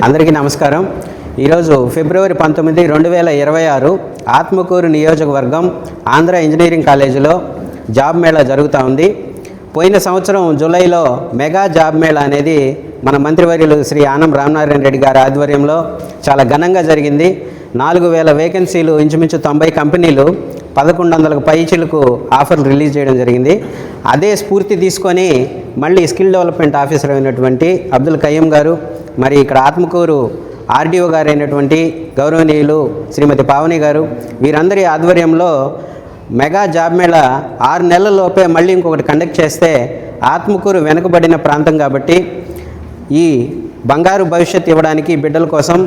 అందరికీ నమస్కారం. ఈరోజు ఫిబ్రవరి 19, 2026 ఆత్మకూరు నియోజకవర్గం ఆంధ్ర ఇంజనీరింగ్ కాలేజీలో జాబ్ మేళా జరుగుతూ ఉంది. పోయిన సంవత్సరం జూలైలో మెగా జాబ్ మేళా అనేది మన మంత్రివర్యులు శ్రీ ఆనం రామనారాయణ రెడ్డి గారి ఆధ్వర్యంలో చాలా ఘనంగా జరిగింది. 4000 వేకెన్సీలు, ఇంచుమించు 90 కంపెనీలు, 1100కు పైచిలకు ఆఫర్లు రిలీజ్ చేయడం జరిగింది. అదే స్ఫూర్తి తీసుకొని మళ్ళీ స్కిల్ డెవలప్మెంట్ ఆఫీసర్ అయినటువంటి అబ్దుల్ కయ్యం గారు, మరి ఇక్కడ ఆత్మకూరు ఆర్డీఓ గారు అయినటువంటి గౌరవనీయులు శ్రీమతి పావని గారు, వీరందరి ఆధ్వర్యంలో మెగా జాబ్ మేళా 6 నెలలలోపే మళ్ళీ ఇంకొకటి కండక్ట్ చేస్తే ఆత్మకూరు వెనుకబడిన ప్రాంతం కాబట్టి ఈ బంగారు భవిష్యత్తు ఇవ్వడానికి బిడ్డల కోసం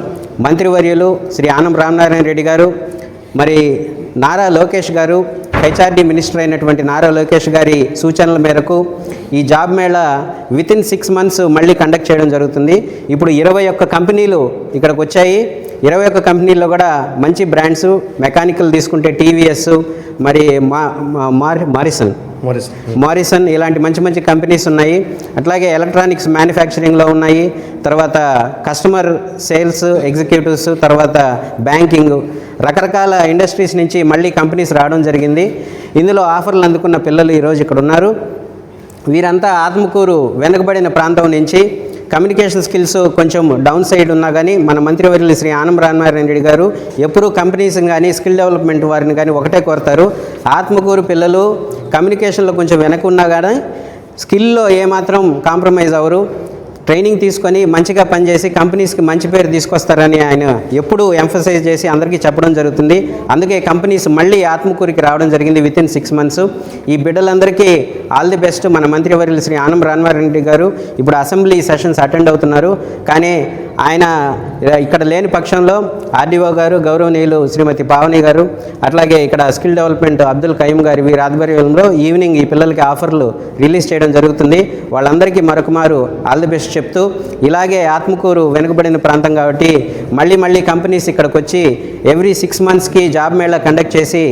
మంత్రివర్యులు శ్రీ ఆనం రామనారాయణ రెడ్డి గారు, మరి నారా లోకేష్ గారు, హెచ్ఆర్డీ మినిస్టర్ అయినటువంటి నారా లోకేష్ గారి సూచనల మేరకు ఈ జాబ్ మేళా వితిన్ 6 మంత్స్ మళ్ళీ కండక్ట్ చేయడం జరుగుతుంది. ఇప్పుడు 21 కంపెనీలు ఇక్కడికి వచ్చాయి. 21 కంపెనీల్లో కూడా మంచి బ్రాండ్స్, మెకానికల్ తీసుకుంటే టీవీఎస్, మరి మారిసన్ ఇలాంటి మంచి మంచి కంపెనీస్ ఉన్నాయి. అట్లాగే ఎలక్ట్రానిక్స్ మ్యానుఫ్యాక్చరింగ్లో ఉన్నాయి. తర్వాత కస్టమర్ సేల్స్ ఎగ్జిక్యూటివ్స్, తర్వాత బ్యాంకింగ్, రకరకాల ఇండస్ట్రీస్ నుంచి మళ్ళీ కంపెనీస్ రావడం జరిగింది. ఇందులో ఆఫర్లు అందుకున్న పిల్లలు ఈరోజు ఇక్కడ ఉన్నారు. వీరంతా ఆత్మకూరు వెనుకబడిన ప్రాంతం నుంచి కమ్యూనికేషన్ స్కిల్స్ కొంచెం డౌన్ సైడ్ ఉన్నా కానీ మన మంత్రివర్యులు శ్రీ ఆనం రామనారాయణ రెడ్డి గారు ఎప్పుడూ కంపెనీస్ కానీ స్కిల్ డెవలప్మెంట్ వారిని కానీ ఒకటే కోరుతారు. ఆత్మకూరు పిల్లలు కమ్యూనికేషన్లో కొంచెం వెనక ఉన్నా కానీ స్కిల్లో ఏమాత్రం కాంప్రమైజ్ అవ్వరు. ట్రైనింగ్ తీసుకొని మంచిగా పనిచేసి కంపెనీస్కి మంచి పేరు తీసుకొస్తారని ఆయన ఎప్పుడూ ఎంఫసైజ్ చేసి అందరికీ చెప్పడం జరుగుతుంది. అందుకే కంపెనీస్ మళ్ళీ ఆత్మకూరికి రావడం జరిగింది వితిన్ 6 మంత్స్. ఈ బిడ్డలందరికీ ఆల్ ది బెస్ట్. మన మంత్రివర్యులు శ్రీ ఆనం రామనారాయణ రెడ్డి గారు ఇప్పుడు అసెంబ్లీ సెషన్స్ అటెండ్ అవుతున్నారు. కానీ ఆయన ఇక్కడ లేని పక్షంలో ఆర్డీఓ గారు, గౌరవనీయులు శ్రీమతి పావని గారు, అట్లాగే ఇక్కడ స్కిల్ డెవలప్మెంట్ అబ్దుల్ కయ్యం గారి వీరి ఆధ్వర్యంలో ఈవినింగ్ ఈ పిల్లలకి ఆఫర్లు రిలీజ్ చేయడం జరుగుతుంది. వాళ్ళందరికీ మరొకమారు ఆల్ ది బెస్ట్ చెప్తూ, ఇలాగే ఆత్మకూరు వెనుకబడిన ప్రాంతం కాబట్టి మళ్ళీ కంపెనీస్ ఇక్కడికి వచ్చి ఎవ్రీ 6 మంత్స్కి జాబ్ మేళా కండక్ట్ చేసి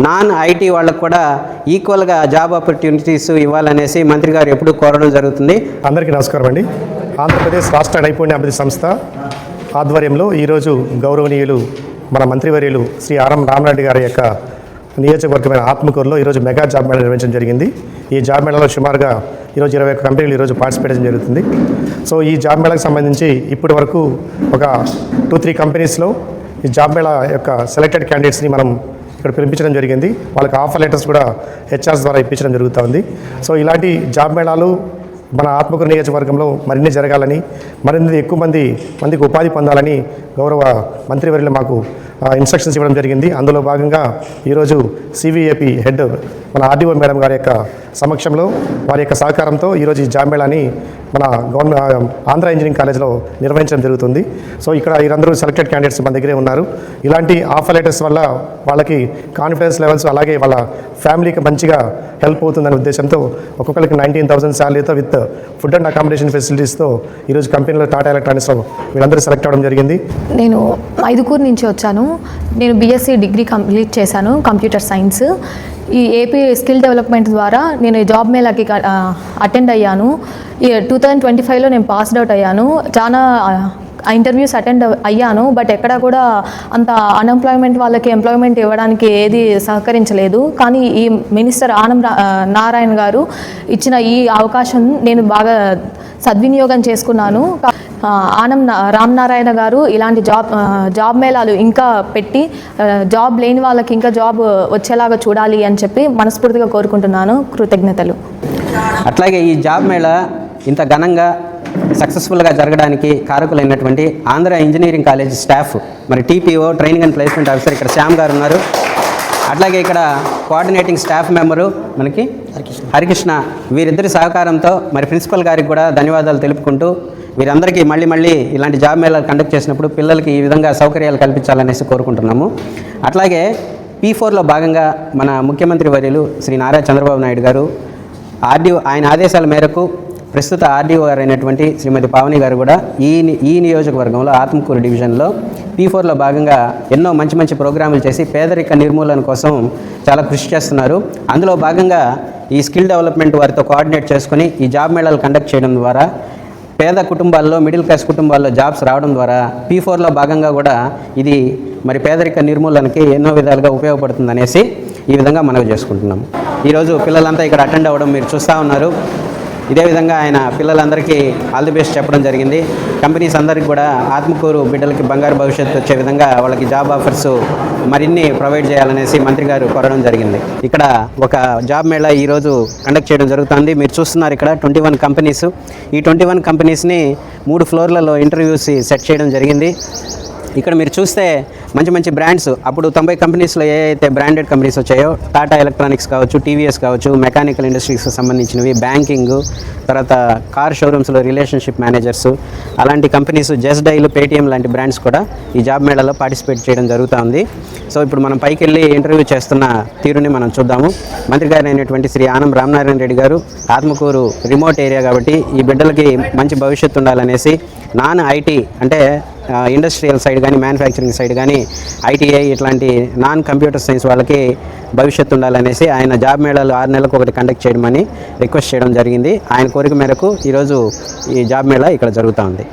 నాన్ ఐటీ వాళ్ళకు కూడా ఈక్వల్గా జాబ్ ఆపర్చునిటీస్ ఇవ్వాలనేసి మంత్రి గారు ఎప్పుడూ కోరడం జరుగుతుంది. అందరికీ నమస్కారం అండి. ఆంధ్రప్రదేశ్ రాష్ట్ర నైపుణ్య అభివృద్ధి సంస్థ ఆధ్వర్యంలో ఈరోజు గౌరవనీయులు మన మంత్రివర్యులు శ్రీ ఆనం రామరెడ్డి గారి యొక్క నియోజకవర్గమైన ఆత్మకూరులో ఈరోజు మెగా జాబ్ మేళా నిర్వహించడం జరిగింది. ఈ జాబ్ మేళాలో సుమారుగా ఈరోజు 21 కంపెనీలు ఈరోజు పార్టిసిపేట్ చేయడం జరుగుతుంది. సో ఈ జాబ్ మేళాకు సంబంధించి ఇప్పటి వరకు ఒక 2-3 కంపెనీస్లో ఈ జాబ్ మేళా యొక్క సెలెక్టెడ్ క్యాండిడేట్స్ని మనం ఇక్కడ పిలిపించడం జరిగింది. వాళ్ళకి ఆఫర్ లెటర్స్ కూడా హెచ్ఆర్స్ ద్వారా ఇప్పించడం జరుగుతుంది. సో ఇలాంటి జాబ్ మేళాలు మన ఆత్మకూరు నియోజకవర్గంలో మరిన్ని జరగాలని, మరిన్ని ఎక్కువ మందికి ఉపాధి పొందాలని గౌరవ మంత్రివర్యులు మాకు ఇన్స్ట్రక్షన్స్ ఇవ్వడం జరిగింది. అందులో భాగంగా ఈరోజు సివిఏపి హెడ్ మన ఆర్డీఓ మేడం గారి యొక్క సమక్షంలో వారి యొక్క సహకారంతో ఈరోజు ఈ జాబ్ మేళాని మన ఆంధ్ర ఇంజనీరింగ్ కాలేజ్లో నిర్వహించడం జరుగుతుంది. సో ఇక్కడ వీరందరూ సెలెక్టెడ్ క్యాండిడేట్స్ మన దగ్గరే ఉన్నారు. ఇలాంటి ఆఫర్ లెటర్స్ వల్ల వాళ్ళకి కాన్ఫిడెన్స్ లెవెల్స్, అలాగే వాళ్ళ ఫ్యామిలీకి మంచిగా హెల్ప్ అవుతుందనే ఉద్దేశంతో ఒక్కొక్కరికి 19,000 శాలరీతో విత్ ఫుడ్ అండ్ అకామిడేషన్ ఫెసిలిటీస్తో ఈరోజు కంపెనీలో టాటా ఎలక్ట్రానిక్స్లో వీళ్ళందరూ సెలెక్ట్ అవ్వడం జరిగింది. నేను ఐదుకూరు నుంచి వచ్చాను. నేను బీఎస్సీ డిగ్రీ కంప్లీట్ చేశాను, కంప్యూటర్ సైన్స్. ఈ ఏపీ స్కిల్ డెవలప్మెంట్ ద్వారా నేను జాబ్ మేళాకి అటెండ్ అయ్యాను. 2025లో నేను పాస్డ్ అవుట్ అయ్యాను. చాలా ఇంటర్వ్యూస్ అటెండ్ అయ్యాను. బట్ ఎక్కడ కూడా అంత అన్ఎంప్లాయ్మెంట్ వాళ్ళకి ఎంప్లాయ్మెంట్ ఇవ్వడానికి ఏది సహకరించలేదు. కానీ ఈ మినిస్టర్ ఆనం నారాయణ గారు ఇచ్చిన ఈ అవకాశం నేను బాగా సద్వినియోగం చేసుకున్నాను. ఆనం రామనారాయణ గారు ఇలాంటి జాబ్ మేళాలు ఇంకా పెట్టి జాబ్ లేని వాళ్ళకి ఇంకా జాబ్ వచ్చేలాగా చూడాలి అని చెప్పి మనస్ఫూర్తిగా కోరుకుంటున్నాను. కృతజ్ఞతలు. అట్లాగే ఈ జాబ్ మేళా ఇంత ఘనంగా సక్సెస్ఫుల్గా జరగడానికి కారకులైనటువంటి ఆంధ్ర ఇంజనీరింగ్ కాలేజ్ స్టాఫ్, మరి TPO training and placement officer ఇక్కడ శ్యామ్ గారు ఉన్నారు. అట్లాగే ఇక్కడ కోఆర్డినేటింగ్ స్టాఫ్ మెంబరు మనకి హరికృష్ణ, వీరిద్దరి సహకారంతో మరి ప్రిన్సిపల్ గారికి కూడా ధన్యవాదాలు తెలుపుకుంటూ, వీరందరికీ మళ్ళీ ఇలాంటి జాబ్ మేళాలు కండక్ట్ చేసినప్పుడు పిల్లలకి ఈ విధంగా సౌకర్యాలు కల్పించాలనేసి కోరుకుంటున్నాము. అట్లాగే P4లో భాగంగా మన ముఖ్యమంత్రి వర్యులు శ్రీ నారా చంద్రబాబు నాయుడు గారు ఆయన ఆదేశాల మేరకు ప్రస్తుత ఆర్డీఓ గారు అయినటువంటి శ్రీమతి పావని గారు కూడా ఈ నియోజకవర్గంలో ఆత్మకూరు డివిజన్లో P4లో భాగంగా ఎన్నో మంచి ప్రోగ్రాములు చేసి పేదరిక నిర్మూలన కోసం చాలా కృషి చేస్తున్నారు. అందులో భాగంగా ఈ స్కిల్ డెవలప్మెంట్ వారితో కోఆర్డినేట్ చేసుకుని ఈ జాబ్ మేళాలు కండక్ట్ చేయడం ద్వారా పేద కుటుంబాల్లో, మిడిల్ క్లాస్ కుటుంబాల్లో జాబ్స్ రావడం ద్వారా P4లో భాగంగా కూడా ఇది మరి పేదరిక నిర్మూలనకి ఎన్నో విధాలుగా ఉపయోగపడుతుంది అనేసి ఈ విధంగా మనవి చేసుకుంటున్నాము. ఈరోజు పిల్లలంతా ఇక్కడ అటెండ్ అవ్వడం మీరు చూస్తూ ఉన్నారు. ఇదే విధంగా ఆయన పిల్లలందరికీ ఆల్ ది బెస్ట్ చెప్పడం జరిగింది. కంపెనీస్ అందరికీ కూడా ఆత్మకూరు బిడ్డలకి బంగారు భవిష్యత్తు వచ్చే విధంగా వాళ్ళకి జాబ్ ఆఫర్స్ మరిన్ని ప్రొవైడ్ చేయాలనేసి మంత్రి గారు కోరడం జరిగింది. ఇక్కడ ఒక జాబ్ మేళా ఈరోజు కండక్ట్ చేయడం జరుగుతుంది. మీరు చూస్తున్నారు ఇక్కడ 21 కంపెనీస్. ఈ 21 కంపెనీస్ని 3 ఫ్లోర్లలో ఇంటర్వ్యూస్ సెట్ చేయడం జరిగింది. ఇక్కడ మీరు చూస్తే మంచి మంచి బ్రాండ్స్, అప్పుడు 90 కంపెనీస్లో ఏ అయితే బ్రాండెడ్ కంపెనీస్ వచ్చాయో, టాటా ఎలక్ట్రానిక్స్ కావచ్చు, టీవీఎస్ కావచ్చు, మెకానికల్ ఇండస్ట్రీస్కి సంబంధించినవి, బ్యాంకింగ్, తర్వాత కార్ షోరూమ్స్లో రిలేషన్షిప్ మేనేజర్స్, అలాంటి కంపెనీస్, జస్ట్ డైల్, పేటీఎం లాంటి బ్రాండ్స్ కూడా ఈ జాబ్ మేళాలో పార్టిసిపేట్ చేయడం జరుగుతూ ఉంది. సో ఇప్పుడు మనం పైకి వెళ్ళి ఇంటర్వ్యూ చేస్తున్న తీరుని మనం చూద్దాము. మంత్రి గారు అయినటువంటి శ్రీ ఆనం రామనారాయణ రెడ్డి గారు, ఆత్మకూరు రిమోట్ ఏరియా కాబట్టి ఈ బిడ్డలకి మంచి భవిష్యత్తు ఉండాలనేసి నాన్ ఐటీ అంటే ఇండస్ట్రియల్ సైడ్ కానీ, మ్యానుఫ్యాక్చరింగ్ సైడ్ కానీ, ఐటీఐ ఇట్లాంటి నాన్ కంప్యూటర్ సైన్స్ వాళ్ళకి భవిష్యత్తు ఉండాలనేసి ఆయన జాబ్ మేళాలు 6 నెలలకు ఒకటి కండక్ట్ చేయడమని రిక్వెస్ట్ చేయడం జరిగింది. ఆయన కోరిక మేరకు ఈరోజు ఈ జాబ్ మేళా ఇక్కడ జరుగుతూ ఉంది.